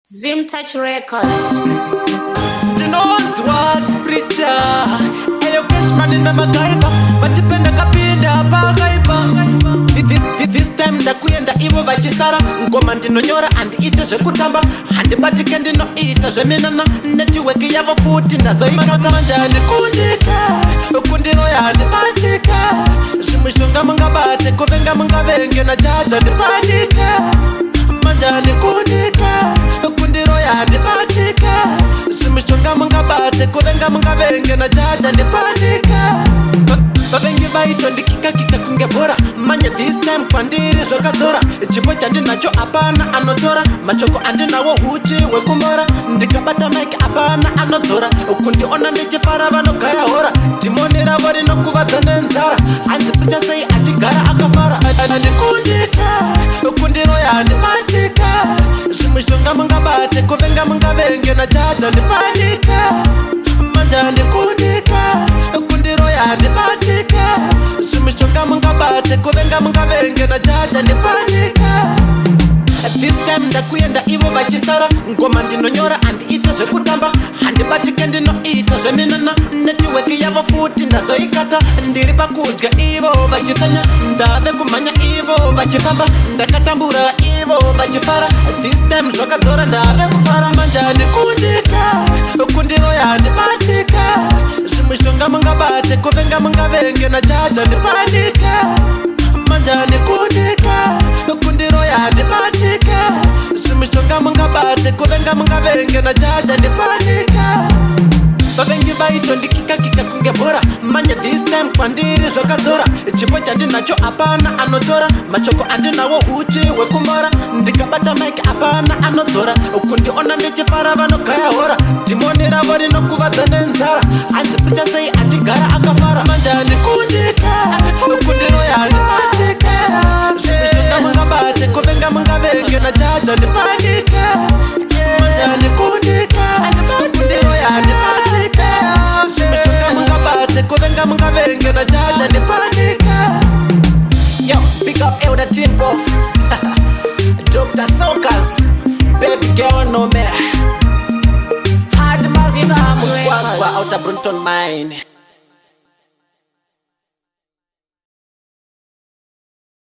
Zim Touch Records. You know what's preacher? Ayo cashman in the MacGyver, but dependa kapinda pakaipa. This time ndakuyenda ivo vachisara ngoma ndinonyora and ite zvekutamba handibatike ndinoita zveminana netiweki yavo futi ndazoikata manja ndikundika kundiroya handibatika zvimishonga mungabate kuvenga mungavenge najaja ndibanika manja ndikundika kundiroya handibatika zvimishonga mungabate kuvenga mungavenge najaja ndibanika vavengi vaito ndikikakika kunge bhora manya this time kwandiri zvakadzora chipo chandinacho apana anotora machoko andinawo huchi wekumora ndikabata mike apana anodzora kundiona ndichifara vanogaya hora dhimoni ravo rinokuvadza nenzara hanzi pricha sei achigara akafara andikundika kundiroya handibatika zvimishonga mungabate kuvenga mungavenge najaja ndibanika manja ndikundika kundiroya handibatika zvimishonga mungabate kuvenga mungavenge najaja ndibanika this time ndakuyenda ivo vachisara ngoma ndinonyora handiite zvekutamba handibatike ndinoita zveminana netiweki yavo futi ndazoikata ndiri pakudya ivo vachisanya ndave kumhanya ivo vachifamba ndakatambura ivo vachifara this time zvakadzora ndave kufara manja ndikundika kundiroya handibatika zvimishonga mungabate kuvenga mungavenge najaja ndibanika manja ndikundika kundiroya handibatika zvimishonga mungabate kuvenga mungavenge najaja ndibanika vavengi vaito ndikikakika kunge bhora manya this time kwandiri zvakadzora chipo chandinacho apana anotora machoko andinawo uchi wekumora ndikabata mike apana anodzora kundiona ndichifara vanogaya hora dhimoni ravo rinokuvadza nenzara hanzi pricha sei achigara akafara manja ndikundika kundiroya handibatika zvimishonga mungabate kuvenga mungavenge najaja ndibanika manja ndikundika kundiroya handibatika zvimishonga mungabate kuvenga mungavenge najaja ndibanika. Yo, big up Elder Timbo Dr. Sokas, baby girl no me Hard master, Mugwagwa, Outer Brunton mine.